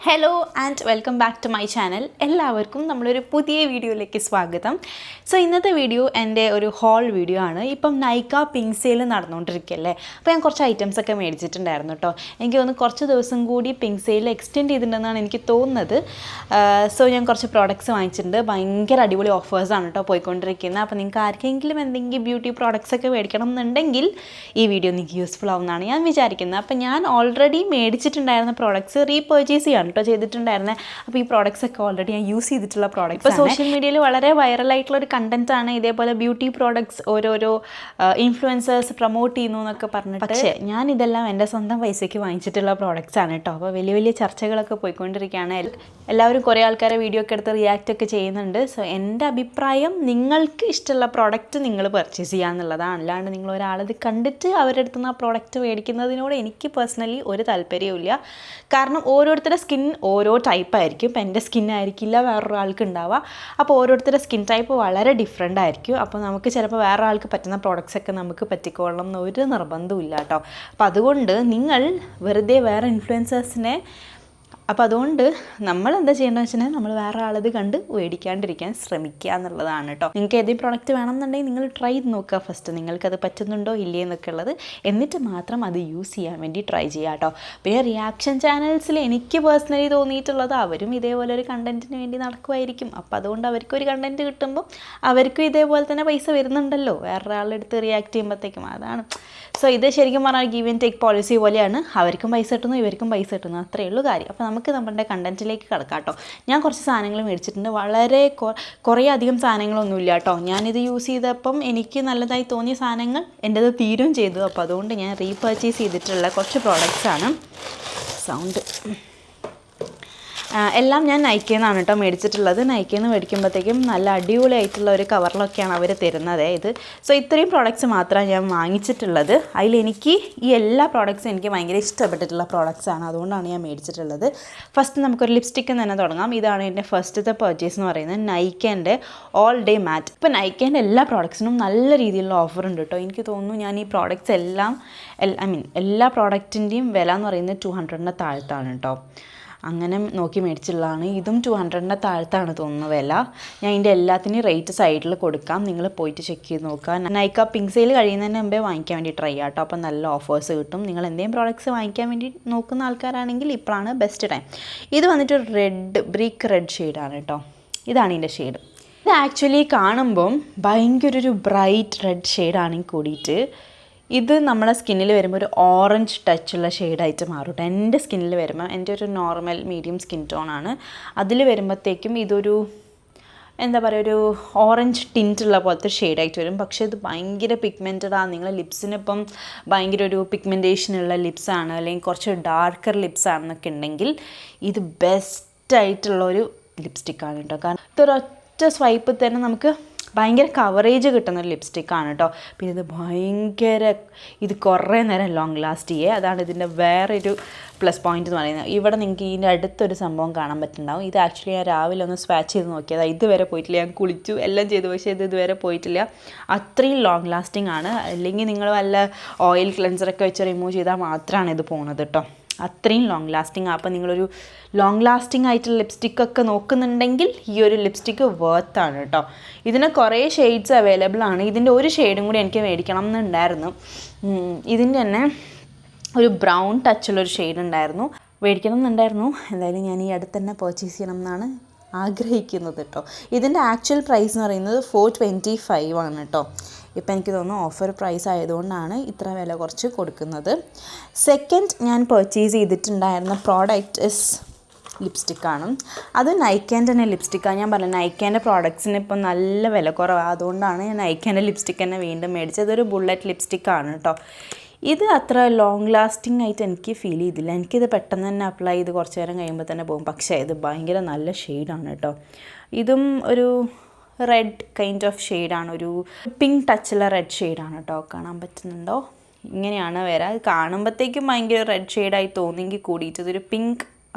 Hello and welcome back to my channel. എല്ലാവർക്കും നമ്മളൊരു പുതിയ വീഡിയോയിലേക്ക് സ്വാഗതം. സോ ഇന്നത്തെ വീഡിയോ എൻ്റെ ഒരു ഹോൾ വീഡിയോ ആണ്. ഇപ്പം നൈക്ക പിങ്ക് സെയിൽ നടന്നുകൊണ്ടിരിക്കുകയല്ലേ, അപ്പോൾ ഞാൻ കുറച്ച് ഐറ്റംസ് ഒക്കെ മേടിച്ചിട്ടുണ്ടായിരുന്നു കേട്ടോ. എനിക്ക് തോന്നുന്നു കുറച്ച് ദിവസം കൂടി പിങ്ക് സെയിൽ എക്സ്റ്റെൻഡ് ചെയ്തിട്ടുണ്ടെന്നാണ് എനിക്ക് തോന്നുന്നത്. സോ ഞാൻ കുറച്ച് പ്രോഡക്റ്റ്സ് വാങ്ങിച്ചിട്ടുണ്ട്. ഭയങ്കര അടിപൊളി ഓഫേഴ്സാണ് കേട്ടോ പോയിക്കൊണ്ടിരിക്കുന്നത്. അപ്പോൾ നിങ്ങൾക്ക് ആർക്കെങ്കിലും എന്തെങ്കിലും ബ്യൂട്ടി പ്രോഡക്റ്റ്സ് ഒക്കെ മേടിക്കണം എന്നുണ്ടെങ്കിൽ ഈ വീഡിയോ നിങ്ങൾക്ക് യൂസ്ഫുൾ ആവുമെന്നാണ് ഞാൻ വിചാരിക്കുന്നത്. അപ്പോൾ ഞാൻ ഓൾറെഡി മേടിച്ചിട്ടുണ്ടായിരുന്ന പ്രോഡക്റ്റ്സ് റീപർച്ചേസ് ചെയ്യാണ് ചെയ്തിട്ടുണ്ടായിരുന്നത്. അപ്പോൾ ഈ പ്രോഡക്റ്റ്സ് ഒക്കെ ഓൾറെഡി ഞാൻ യൂസ് ചെയ്തിട്ടുള്ള പ്രോഡക്റ്റ്സ്. ഇപ്പോൾ സോഷ്യൽ മീഡിയയിൽ വളരെ വൈറലായിട്ടുള്ളൊരു കണ്ടൻറ്റാണ് ഇതേപോലെ ബ്യൂട്ടി പ്രോഡക്ട്സ് ഓരോരോ ഇൻഫ്ലുവൻസേഴ്സ് പ്രൊമോട്ട് ചെയ്യുന്നു എന്നൊക്കെ പറഞ്ഞിട്ട്. പക്ഷേ ഞാൻ ഇതെല്ലാം എൻ്റെ സ്വന്തം പൈസയ്ക്ക് വാങ്ങിച്ചിട്ടുള്ള പ്രോഡക്റ്റ്സ് ആണ് കേട്ടോ. അപ്പോൾ വലിയ വലിയ ചർച്ചകളൊക്കെ പോയിക്കൊണ്ടിരിക്കുകയാണ്. എല്ലാവരും കുറേ ആൾക്കാരെ വീഡിയോ ഒക്കെ എടുത്ത് റിയാക്റ്റ് ഒക്കെ ചെയ്യുന്നുണ്ട്. സോ എൻ്റെ അഭിപ്രായം, നിങ്ങൾക്ക് ഇഷ്ടമുള്ള പ്രോഡക്റ്റ് നിങ്ങൾ പർച്ചേസ് ചെയ്യുക എന്നുള്ളതാണ്. അല്ലാണ്ട് നിങ്ങൾ ഒരാളത് കണ്ടിട്ട് അവരുടെ അടുത്ത് നിന്ന് ആ പ്രോഡക്റ്റ് മേടിക്കുന്നതിനോട് എനിക്ക് പേഴ്സണലി ഒരു താല്പര്യമില്ല. കാരണം ഓരോരുത്തരുടെ സ്കിൻ ഓരോ ടൈപ്പായിരിക്കും. ഇപ്പം എൻ്റെ സ്കിൻ ആയിരിക്കില്ല വേറൊരാൾക്ക് ഉണ്ടാവുക. അപ്പോൾ ഓരോരുത്തരുടെ സ്കിൻ ടൈപ്പ് വളരെ ഡിഫറെൻ്റ് ആയിരിക്കും. അപ്പോൾ നമുക്ക് ചിലപ്പോൾ വേറൊരാൾക്ക് പറ്റുന്ന പ്രോഡക്റ്റ്സ് ഒക്കെ നമുക്ക് പറ്റിക്കൊള്ളണം എന്നൊരു നിർബന്ധവും ഇല്ല കേട്ടോ. അപ്പോൾ അതുകൊണ്ട് നിങ്ങൾ വെറുതെ വേറെ ഇൻഫ്ലുവൻസേഴ്സിനെ, അപ്പോൾ അതുകൊണ്ട് നമ്മൾ എന്താ ചെയ്യേണ്ടതെന്ന് വെച്ചാൽ നമ്മൾ വേറെ ആളത് കണ്ട് മേടിക്കാണ്ടിരിക്കാൻ ശ്രമിക്കുക എന്നുള്ളതാണ് കേട്ടോ. നിങ്ങൾക്ക് ഏതെങ്കിലും പ്രോഡക്റ്റ് വേണമെന്നുണ്ടെങ്കിൽ നിങ്ങൾ ട്രൈ ചെയ്ത് നോക്കുക ഫസ്റ്റ്, നിങ്ങൾക്കത് പറ്റുന്നുണ്ടോ ഇല്ലേ എന്നൊക്കെ ഉള്ളത്. എന്നിട്ട് മാത്രം അത് യൂസ് ചെയ്യാൻ വേണ്ടി ട്രൈ ചെയ്യുക കേട്ടോ. പിന്നെ റിയാക്ഷൻ ചാനൽസിൽ എനിക്ക് പേഴ്സണലി തോന്നിയിട്ടുള്ളത് അവരും ഇതേപോലെ ഒരു കണ്ടൻറ്റിന് വേണ്ടി നടക്കുമായിരിക്കും. അപ്പോൾ അതുകൊണ്ട് അവർക്കൊരു കണ്ടൻറ്റ് കിട്ടുമ്പോൾ അവർക്കും ഇതേപോലെ തന്നെ പൈസ വരുന്നുണ്ടല്ലോ വേറൊരാളെടുത്ത് റിയാക്ട് ചെയ്യുമ്പോഴത്തേക്കും. അതാണ്. സോ ഇത് ശരിക്കും പറഞ്ഞാൽ ഗീവ് ആൻഡ് ടേക്ക് പോളിസി പോലെയാണ്. അവർക്കും പൈസ കിട്ടുന്നു, ഇവർക്കും പൈസ കിട്ടുന്നു, അത്രയേ ഉള്ളൂ കാര്യം. അപ്പോൾ നമുക്ക് നമ്മുടെ കണ്ടൻറ്റിലേക്ക് കിടക്കാം കേട്ടോ. ഞാൻ കുറച്ച് സാധനങ്ങൾ മേടിച്ചിട്ടുണ്ട്. വളരെ കുറേ അധികം സാധനങ്ങളൊന്നുമില്ല കേട്ടോ. ഞാനിത് യൂസ് ചെയ്തപ്പം എനിക്ക് നല്ലതായി തോന്നിയ സാധനങ്ങൾ എൻ്റെത് തീരും ചെയ്തു. അപ്പോൾ അതുകൊണ്ട് ഞാൻ റീപർച്ചേസ് ചെയ്തിട്ടുള്ള കുറച്ച് പ്രോഡക്റ്റ്സാണ്. സൗണ്ട് എല്ലാം ഞാൻ നൈക്കയിൽ നിന്നാണ് കേട്ടോ മേടിച്ചിട്ടുള്ളത്. നൈക്കയിൽ നിന്ന് മേടിക്കുമ്പോഴത്തേക്കും നല്ല അടിപൊളിയായിട്ടുള്ള ഒരു കവറിലൊക്കെയാണ് അവർ തരുന്നത് ഇത്. സോ ഇത്രയും പ്രോഡക്റ്റ്സ് മാത്രമാണ് ഞാൻ വാങ്ങിച്ചിട്ടുള്ളത്. അതിലെനിക്ക് ഈ എല്ലാ പ്രോഡക്റ്റ്സും എനിക്ക് ഭയങ്കര ഇഷ്ടപ്പെട്ടിട്ടുള്ള പ്രോഡക്റ്റ്സാണ്. അതുകൊണ്ടാണ് ഞാൻ മേടിച്ചിട്ടുള്ളത്. ഫസ്റ്റ് നമുക്കൊരു ലിപ്സ്റ്റിക്ക് തന്നെ തുടങ്ങാം. ഇതാണ് എൻ്റെ ഫസ്റ്റത്തെ പർച്ചേസ് എന്ന് പറയുന്നത്, നൈക്കേൻ്റെ ഓൾ ഡേ മാറ്റ്. ഇപ്പോൾ നൈക്കേൻ്റെ എല്ലാ പ്രോഡക്റ്റ്സിനും നല്ല രീതിയിലുള്ള ഓഫർ ഉണ്ട് കേട്ടോ. എനിക്ക് തോന്നുന്നു ഞാൻ ഈ പ്രോഡക്റ്റ്സ് എല്ലാ പ്രോഡക്റ്റിൻ്റെയും വില എന്ന് പറയുന്നത് 200-ന് താഴത്താണ് കേട്ടോ. അങ്ങനെ നോക്കി മേടിച്ചിട്ടുള്ളതാണ്. ഇതും 200-ന് താഴത്താണ് തോന്നുന്നു വില. ഞാൻ ഇതിൻ്റെ എല്ലാത്തിനും റേറ്റ് സൈഡിൽ കൊടുക്കാം, നിങ്ങൾ പോയിട്ട് ചെക്ക് ചെയ്ത് നോക്കുക. നൈക്ക പിങ്ക് സെയിൽ കഴിയുന്നതിന് മുമ്പേ വാങ്ങിക്കാൻ വേണ്ടി ട്രൈ ചെയ്യാം കേട്ടോ. അപ്പോൾ നല്ല ഓഫേഴ്സ് കിട്ടും. നിങ്ങൾ എന്തെങ്കിലും പ്രോഡക്റ്റ്സ് വാങ്ങിക്കാൻ വേണ്ടി നോക്കുന്ന ആൾക്കാരാണെങ്കിൽ ഇപ്പോഴാണ് ബെസ്റ്റ് ടൈം. ഇത് വന്നിട്ട് ബ്രിക്ക് റെഡ് ഷെയ്ഡാണ് കേട്ടോ. ഇതാണ് ഇതിൻ്റെ ഷെയ്ഡ്. ഇത് ആക്ച്വലി കാണുമ്പം ഭയങ്കര ഒരു ബ്രൈറ്റ് റെഡ് ഷെയ്ഡാണെങ്കിൽ കൂടിയിട്ട് ഇത് നമ്മളെ സ്കിന്നിൽ വരുമ്പോൾ ഒരു ഓറഞ്ച് ടച്ചുള്ള ഷെയ്ഡായിട്ട് മാറും. എൻ്റെ സ്കിന്നിൽ വരുമ്പോൾ, എൻ്റെ ഒരു നോർമൽ മീഡിയം സ്കിൻ ടോണാണ്, അതിൽ വരുമ്പോഴത്തേക്കും ഇതൊരു എന്താ പറയുക, ഒരു ഓറഞ്ച് ടിൻറ്റുള്ള പോലത്തെ ഷെയ്ഡായിട്ട് വരും. പക്ഷേ ഇത് ഭയങ്കര പിഗ്മെൻറ്റഡാണ്. നിങ്ങളെ ലിപ്സിനിപ്പം ഭയങ്കര ഒരു പിഗ്മെൻറ്റേഷനുള്ള ലിപ്സാണ്, അല്ലെങ്കിൽ കുറച്ച് ഡാർക്കർ ലിപ്സാണെന്നൊക്കെ ഉണ്ടെങ്കിൽ ഇത് ബെസ്റ്റായിട്ടുള്ളൊരു ലിപ്സ്റ്റിക്കാണ് കേട്ടോ. കാരണം ഇതൊരൊറ്റ സ്വൈപ്പിൽ തന്നെ നമുക്ക് ഭയങ്കര കവറേജ് കിട്ടുന്നൊരു ലിപ്സ്റ്റിക്കാണ് കേട്ടോ. പിന്നെ ഇത് കുറേ നേരം ലോങ് ലാസ്റ്റ് ചെയ്യേ. അതാണ് ഇതിൻ്റെ വേറൊരു പ്ലസ് പോയിൻ്റ് എന്ന് പറയുന്നത്. ഇവിടെ നിങ്ങൾക്ക് ഇതിൻ്റെ അടുത്തൊരു സംഭവം കാണാൻ പറ്റുന്നുണ്ടാവും. ഇത് ആക്ച്വലി ഞാൻ രാവിലെ ഒന്ന് സ്വാച്ച് ചെയ്ത് നോക്കിയതാണ്. ഇതുവരെ പോയിട്ടില്ല. ഞാൻ കുളിച്ചു എല്ലാം ചെയ്തു, പക്ഷേ ഇതുവരെ പോയിട്ടില്ല. അത്രയും ലോങ് ലാസ്റ്റിംഗ് ആണ്. അല്ലെങ്കിൽ നിങ്ങൾ വല്ല ഓയിൽ ക്ലെൻസറൊക്കെ വെച്ച് റിമൂവ് ചെയ്താൽ മാത്രമാണ് ഇത് പോകുന്നത് കേട്ടോ. അത്രയും ലോങ് ലാസ്റ്റിംഗ്. അപ്പോൾ നിങ്ങളൊരു ലോങ് ലാസ്റ്റിംഗ് ആയിട്ടുള്ള ലിപ്സ്റ്റിക്കൊക്കെ നോക്കുന്നുണ്ടെങ്കിൽ ഈ ഒരു ലിപ്സ്റ്റിക്ക് വേർത്താണ് കേട്ടോ. ഇതിന് കുറേ ഷെയ്ഡ്സ് അവൈലബിൾ ആണ്. ഇതിൻ്റെ ഒരു ഷെയ്ഡും കൂടി എനിക്ക് മേടിക്കണം എന്നുണ്ടായിരുന്നു. ഇതിൻ്റെ തന്നെ ഒരു ബ്രൗൺ ടച്ചുള്ളൊരു ഷെയ്ഡ് ഉണ്ടായിരുന്നു, മേടിക്കണം എന്നുണ്ടായിരുന്നു. എന്തായാലും ഞാൻ ഈ അടുത്ത് തന്നെ പർച്ചേസ് ചെയ്യണം എന്നാണ് ആഗ്രഹിക്കുന്നത് കേട്ടോ. ഇതിൻ്റെ ആക്ച്വൽ പ്രൈസ് എന്ന് പറയുന്നത് 425 ആണ് കേട്ടോ. ഇപ്പം എനിക്ക് തോന്നുന്നു ഓഫർ പ്രൈസ് ആയതുകൊണ്ടാണ് ഇത്ര വില കുറച്ച് കൊടുക്കുന്നത്. സെക്കൻഡ് ഞാൻ പർച്ചേസ് ചെയ്തിട്ടുണ്ടായിരുന്ന പ്രോഡക്റ്റ് ലിപ്സ്റ്റിക്കാണ്. അത് നൈക്കേൻ്റെ തന്നെ ലിപ്സ്റ്റിക്കാണ്. ഞാൻ പറഞ്ഞു നൈക്കേൻ്റെ പ്രോഡക്ട്സിന് ഇപ്പം നല്ല വില കുറവാണ്. അതുകൊണ്ടാണ് ഞാൻ നൈക്കേൻ്റെ ലിപ്സ്റ്റിക്ക് തന്നെ വീണ്ടും മേടിച്ചത്. ഇതൊരു ബുള്ളറ്റ് ലിപ്സ്റ്റിക്കാണ് കേട്ടോ. ഇത് അത്ര ലോങ് ലാസ്റ്റിംഗ് ആയിട്ട് എനിക്ക് ഫീൽ ചെയ്തില്ല. എനിക്കിത് പെട്ടെന്ന് തന്നെ അപ്ലൈ ചെയ്ത് കുറച്ച് നേരം കഴിയുമ്പോൾ തന്നെ പോകും. പക്ഷേ ഇത് ഭയങ്കര നല്ല ഷെയ്ഡാണ് കേട്ടോ. ഇതും ഒരു റെഡ് കൈൻഡ് ഓഫ് ഷെയ്ഡാണ്, ഒരു പിങ്ക് ടച്ചുള്ള റെഡ് ഷെയ്ഡാണ് കേട്ടോ. കാണാൻ പറ്റുന്നുണ്ടോ? ഇങ്ങനെയാണ് വരാം. കാണുമ്പോഴത്തേക്കും ഭയങ്കര റെഡ് ഷെയ്ഡായി തോന്നിയെങ്കിൽ കൂടിയിട്ട് ഇതൊരു പിങ്ക്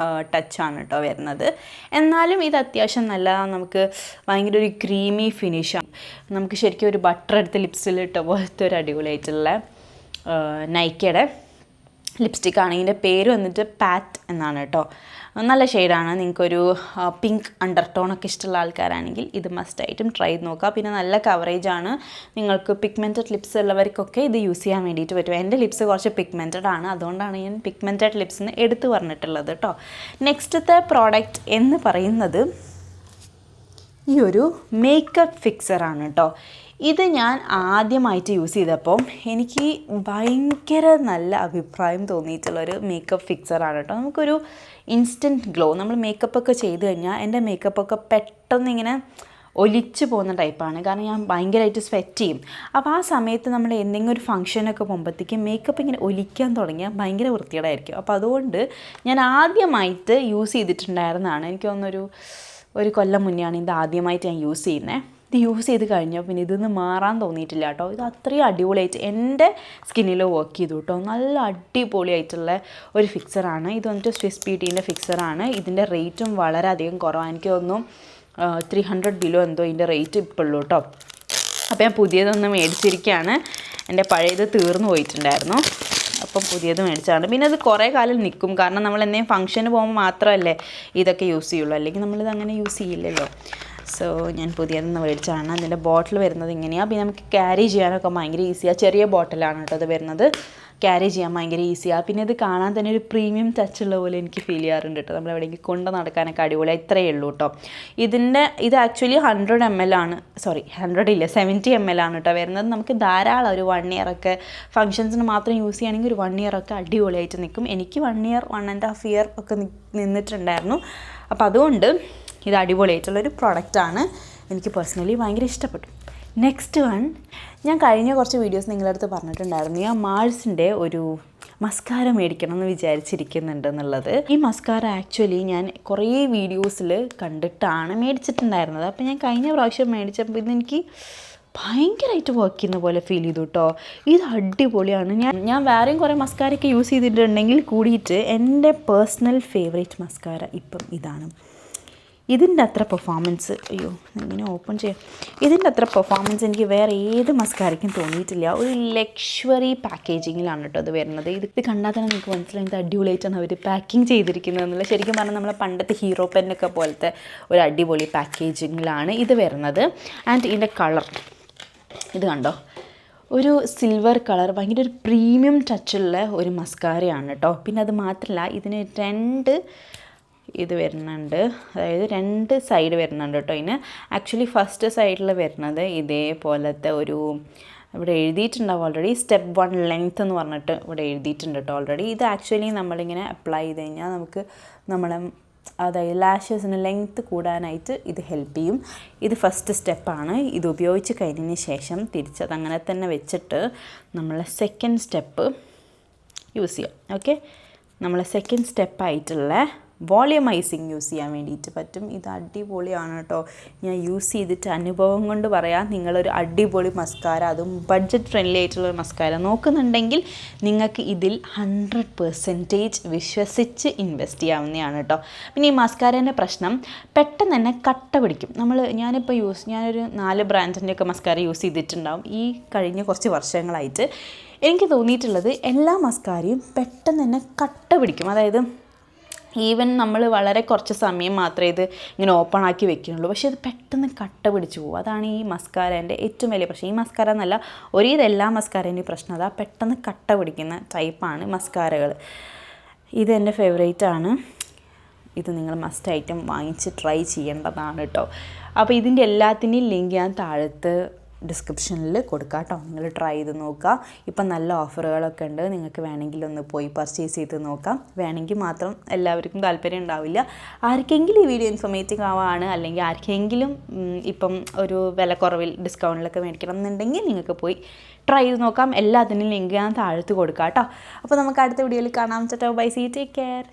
ടച്ചാണ് കേട്ടോ വരുന്നത്. എന്നാലും ഇത് അത്യാവശ്യം നല്ലതാണ്. നമുക്ക് ഭയങ്കര ഒരു ക്രീമി ഫിനിഷാണ്. നമുക്ക് ശരിക്കും ഒരു ബട്ടർ എടുത്ത് ലിപ്സിൽ ഇട്ട പോലത്തെ ഒരു അടിപൊളിയായിട്ടുള്ള നൈക്കയുടെ ലിപ്സ്റ്റിക്കാണ്. ഇതിൻ്റെ പേര് വന്നിട്ട് പാറ്റ് എന്നാണ് കേട്ടോ. നല്ല ഷെയ്ഡാണ്. നിങ്ങൾക്കൊരു പിങ്ക് അണ്ടർടോണൊക്കെ ഇഷ്ടമുള്ള ആൾക്കാരാണെങ്കിൽ ഇത് മസ്റ്റായിട്ടും ട്രൈ ചെയ്ത് നോക്കുക. പിന്നെ നല്ല കവറേജാണ്. നിങ്ങൾക്ക് പിഗ്മെൻറ്റഡ് ലിപ്സ് ഉള്ളവർക്കൊക്കെ ഇത് യൂസ് ചെയ്യാൻ വേണ്ടിയിട്ട് പറ്റും. എൻ്റെ ലിപ്സ് കുറച്ച് പിഗ്മെൻറ്റഡ് ആണ്, അതുകൊണ്ടാണ് ഞാൻ പിഗ്മെൻറ്റഡ് ലിപ്സിന് എടുത്ത് പറഞ്ഞിട്ടുള്ളത് കേട്ടോ. നെക്സ്റ്റത്തെ പ്രോഡക്റ്റ് എന്ന് പറയുന്നത് ഈ ഒരു മേക്കപ്പ് ഫിക്സറാണ് കേട്ടോ. ഇത് ഞാൻ ആദ്യമായിട്ട് യൂസ് ചെയ്തപ്പം എനിക്ക് ഭയങ്കര നല്ല അഭിപ്രായം തോന്നിയിട്ടുള്ളൊരു മേക്കപ്പ് ഫിക്സറാണ് കേട്ടോ. നമുക്കൊരു ഇൻസ്റ്റൻറ്റ് ഗ്ലോ, നമ്മൾ മേക്കപ്പൊക്കെ ചെയ്ത് കഴിഞ്ഞാൽ എൻ്റെ മേക്കപ്പൊക്കെ പെട്ടെന്ന് ഇങ്ങനെ ഒലിച്ച് പോകുന്ന ടൈപ്പാണ്. കാരണം ഞാൻ ഭയങ്കരമായിട്ട് സ്വെറ്റ് ചെയ്യും. അപ്പോൾ ആ സമയത്ത് നമ്മൾ എന്തെങ്കിലും ഒരു ഫംഗ്ഷനൊക്കെ പോകുമ്പോഴത്തേക്കും മേക്കപ്പ് ഇങ്ങനെ ഒലിക്കാൻ തുടങ്ങിയാൽ ഭയങ്കര വൃത്തികേടായിരിക്കും. അപ്പോൾ അതുകൊണ്ട് ഞാൻ ആദ്യമായിട്ട് യൂസ് ചെയ്തിട്ടുണ്ടായിരുന്നതാണ്. എനിക്ക് തോന്നുന്നൊരു കൊല്ലം മുന്നെയാണ് ഇത് ആദ്യമായിട്ട് ഞാൻ യൂസ് ചെയ്യുന്നത്. ഇത് യൂസ് ചെയ്ത് കഴിഞ്ഞാൽ പിന്നെ ഇതൊന്ന് മാറാൻ തോന്നിയിട്ടില്ല കേട്ടോ. ഇത് അത്രയും അടിപൊളിയായിട്ട് എൻ്റെ സ്കിന്നിൽ വർക്ക് ചെയ്തു കേട്ടോ. നല്ല അടിപൊളിയായിട്ടുള്ള ഒരു ഫിക്സറാണ്. ഇത് വന്നിട്ട് സ്വിസ് ബ്യൂട്ടീൻ്റെ ഫിക്സറാണ്. ഇതിൻ്റെ റേറ്റും വളരെയധികം കുറവാണ്. എനിക്ക് തോന്നുന്നു 300 ബിലോ എന്തോ ഇതിൻ്റെ റേറ്റ് ഇപ്പോൾ ഉള്ളൂ കേട്ടോ. അപ്പോൾ ഞാൻ പുതിയതൊന്ന് മേടിച്ചിരിക്കുകയാണ്. എൻ്റെ പഴയത് തീർന്നു പോയിട്ടുണ്ടായിരുന്നു, അപ്പം പുതിയത് മേടിച്ചതാണ്. പിന്നെ അത് കുറേ കാലം നിൽക്കും. കാരണം നമ്മൾ എന്തെങ്കിലും ഫംഗ്ഷന് പോകുമ്പോൾ മാത്രമല്ലേ ഇതൊക്കെ യൂസ് ചെയ്യുള്ളൂ, അല്ലെങ്കിൽ നമ്മളിത് അങ്ങനെ യൂസ് ചെയ്യില്ലല്ലോ. സോ ഞാൻ പുതിയതെന്ന് മേടിച്ചതാണ്. അതിൻ്റെ ബോട്ടിൽ വരുന്നത് ഇങ്ങനെയാണ്. പിന്നെ നമുക്ക് ക്യാരി ചെയ്യാനൊക്കെ ഭയങ്കര ഈസിയാണ്. ചെറിയ ബോട്ടിലാണ് കേട്ടോ അത് വരുന്നത്. ക്യാരി ചെയ്യാൻ ഭയങ്കര ഈസിയാണ്. പിന്നെ ഇത് കാണാൻ തന്നെ ഒരു പ്രീമിയം ടച്ചുള്ള പോലെ എനിക്ക് ഫീൽ ചെയ്യാറുണ്ട് കേട്ടോ. നമ്മൾ എവിടെയെങ്കിലും കൊണ്ട് നടക്കാനൊക്കെ അടിപൊളിയാണ്. ഇത്രയേ ഉള്ളൂ കേട്ടോ. ഇത് ആക്ച്വലി 100 ml ആണ്, 100 ഇല്ല 70 ml ആണ് കേട്ടോ വരുന്നത്. നമുക്ക് ധാരാളം ഒരു 1 year ഒക്കെ ഫംഗ്ഷൻസിന് മാത്രം യൂസ് ചെയ്യുകയാണെങ്കിൽ ഒരു 1 year ഒക്കെ അടിപൊളിയായിട്ട് നിൽക്കും. എനിക്ക് 1 year 1.5 year ഒക്കെ നിന്നിട്ടുണ്ടായിരുന്നു. അപ്പോൾ അതുകൊണ്ട് ഇത് അടിപൊളിയായിട്ടുള്ളൊരു പ്രോഡക്റ്റാണ്. എനിക്ക് പേഴ്സണലി ഭയങ്കര ഇഷ്ടപ്പെട്ടു. നെക്സ്റ്റ് വൺ, ഞാൻ കഴിഞ്ഞ കുറച്ച് വീഡിയോസ് നിങ്ങളുടെ അടുത്ത് പറഞ്ഞിട്ടുണ്ടായിരുന്നു. ഞാൻ മാൾസിൻ്റെ ഒരു മസ്കാര മേടിക്കണം എന്ന് വിചാരിച്ചിരിക്കുന്നുണ്ട് എന്നുള്ളത്. ഈ മസ്കാര ആക്ച്വലി ഞാൻ കുറേ വീഡിയോസിൽ കണ്ടിട്ടാണ് മേടിച്ചിട്ടുണ്ടായിരുന്നത്. അപ്പോൾ ഞാൻ കഴിഞ്ഞ പ്രാവശ്യം മേടിച്ചപ്പോൾ ഇതെനിക്ക് ഭയങ്കരമായിട്ട് വർക്ക് ചെയ്യുന്ന പോലെ ഫീൽ ചെയ്തു കേട്ടോ. ഇത് അടിപൊളിയാണ്. ഞാൻ വേറെയും കുറേ മസ്കാരയൊക്കെ യൂസ് ചെയ്തിട്ടുണ്ടെങ്കിൽ കൂടിയിട്ട് എൻ്റെ പേഴ്സണൽ ഫേവറേറ്റ് മസ്കാര ഇപ്പം ഇതാണ്. ഇതിൻ്റെ അത്ര പെർഫോമൻസ്, ഇങ്ങനെ ഓപ്പൺ ചെയ്യാം, ഇതിൻ്റെ അത്ര പെർഫോമൻസ് എനിക്ക് വേറെ ഏത് മസ്കാരയ്ക്കും തോന്നിയിട്ടില്ല. ഒരു ലക്ഷറി പാക്കേജിങ്ങിലാണ് കേട്ടോ അത് വരുന്നത്. ഇത് കണ്ടാൽ തന്നെ നിങ്ങൾക്ക് മനസ്സിലായി ഇത് അടിപൊളിയായിട്ടാണ് അവർ പാക്കിങ് ചെയ്തിരിക്കുന്നത് എന്നുള്ളത്. ശരിക്കും പറഞ്ഞാൽ നമ്മളെ പണ്ടത്തെ ഹീറോ പെന്നൊക്കെ പോലത്തെ ഒരു അടിപൊളി പാക്കേജിങ്ങിലാണ് ഇത് വരുന്നത്. ആൻഡ് ഇതിൻ്റെ കളർ ഇത് കണ്ടോ, ഒരു സിൽവർ കളർ, ഭയങ്കര ഒരു പ്രീമിയം ടച്ചുള്ള ഒരു മസ്കാരയാണ് കേട്ടോ. പിന്നെ അത് മാത്രമല്ല ഇതിന് 2 ഇത് വരുന്നുണ്ട്, അതായത് 2 സൈഡ് വരുന്നുണ്ട് കേട്ടോ. ഇതിന് ആക്ച്വലി ഫസ്റ്റ് സൈഡിൽ വരുന്നത് ഇതേപോലത്തെ ഒരു, ഇവിടെ എഴുതിയിട്ടുണ്ടാവും ഓൾറെഡി സ്റ്റെപ്പ് 1 ലെങ്ത്ത് എന്ന് പറഞ്ഞിട്ട് ഇവിടെ എഴുതിയിട്ടുണ്ട് കേട്ടോ ഓൾറെഡി. ഇത് ആക്ച്വലി നമ്മളിങ്ങനെ അപ്ലൈ ചെയ്ത് കഴിഞ്ഞാൽ നമുക്ക് അതായത് ലാഷസിന് ലെങ്ത്ത് കൂടാനായിട്ട് ഇത് ഹെൽപ്പ് ചെയ്യും. ഇത് ഫസ്റ്റ് സ്റ്റെപ്പാണ്. ഇത് ഉപയോഗിച്ച് കഴിഞ്ഞതിന് ശേഷം തിരിച്ചത് അങ്ങനെ തന്നെ വെച്ചിട്ട് നമ്മൾ സെക്കൻഡ് സ്റ്റെപ്പ് യൂസ് ചെയ്യാം. ഓക്കെ, നമ്മൾ സെക്കൻഡ് സ്റ്റെപ്പായിട്ടുള്ള വോളിയമൈസിങ് യൂസ് ചെയ്യാൻ വേണ്ടിയിട്ട് പറ്റും. ഇത് അടിപൊളിയാണ് കേട്ടോ. ഞാൻ യൂസ് ചെയ്തിട്ട് അനുഭവം കൊണ്ട് പറയാം, നിങ്ങളൊരു അടിപൊളി മസ്കാര, അതും ബഡ്ജറ്റ് ഫ്രണ്ട്ലി ആയിട്ടുള്ള മസ്കാര നോക്കുന്നുണ്ടെങ്കിൽ നിങ്ങൾക്ക് ഇതിൽ 100% വിശ്വസിച്ച് ഇൻവെസ്റ്റ് ചെയ്യാവുന്നതാണ് കേട്ടോ. പിന്നെ ഈ മസ്കാരേൻ്റെ പ്രശ്നം പെട്ടെന്ന് തന്നെ കട്ട പിടിക്കും. ഞാനൊരു 4 ബ്രാൻഡിൻ്റെയൊക്കെ മസ്കാര യൂസ് ചെയ്തിട്ടുണ്ടാവും ഈ കഴിഞ്ഞ കുറച്ച് വർഷങ്ങളായിട്ട്. എനിക്ക് തോന്നിയിട്ടുള്ളത് എല്ലാ മസ്കാരയും പെട്ടെന്ന് തന്നെ കട്ട പിടിക്കും. അതായത് ഈവൻ നമ്മൾ വളരെ കുറച്ച് സമയം മാത്രമേ ഇത് ഇങ്ങനെ ഓപ്പൺ ആക്കി വെക്കുന്നുള്ളൂ, പക്ഷേ ഇത് പെട്ടെന്ന് കട്ട പിടിച്ചു പോകും. അതാണ് ഈ മസ്കാരേൻ്റെ ഏറ്റവും വലിയ പ്രശ്നം. ഈ മസ്കാര എന്നല്ല, എല്ലാ മസ്കാരേൻ്റെയും പ്രശ്നം അതാ, പെട്ടെന്ന് കട്ട പിടിക്കുന്ന ടൈപ്പാണ് മസ്കാരകൾ. ഇത് എൻ്റെ ഫേവറേറ്റാണ്. ഇത് നിങ്ങൾ മസ്റ്റായിട്ടും വാങ്ങിച്ച് ട്രൈ ചെയ്യേണ്ടതാണ് കേട്ടോ. അപ്പോൾ ഇതിൻ്റെ എല്ലാത്തിൻ്റെയും ലിങ്ക് ഞാൻ താഴത്ത് ഡിസ്ക്രിപ്ഷനിൽ കൊടുക്കാം കേട്ടോ. നിങ്ങൾ ട്രൈ ചെയ്ത് നോക്കുക. ഇപ്പം നല്ല ഓഫറുകളൊക്കെ ഉണ്ട്, നിങ്ങൾക്ക് വേണമെങ്കിൽ ഒന്ന് പോയി പർച്ചേസ് ചെയ്ത് നോക്കാം. വേണമെങ്കിൽ മാത്രം എല്ലാവർക്കും താല്പര്യം ഉണ്ടാവില്ല. ആർക്കെങ്കിലും ഈ വീഡിയോ ഇൻഫോർമേറ്റീവ് ആവാണ്, അല്ലെങ്കിൽ ആർക്കെങ്കിലും ഇപ്പം ഒരു വില കുറവിൽ ഡിസ്കൗണ്ടിലൊക്കെ മേടിക്കണം എന്നുണ്ടെങ്കിൽ നിങ്ങൾക്ക് പോയി ട്രൈ ചെയ്ത് നോക്കാം. എല്ലാത്തിനും ലിങ്ക് ഞാൻ താഴത്ത് കൊടുക്കാം കേട്ടോ. അപ്പോൾ നമുക്ക് അടുത്ത വീഡിയോയിൽ കാണാം. Bye, see, take care.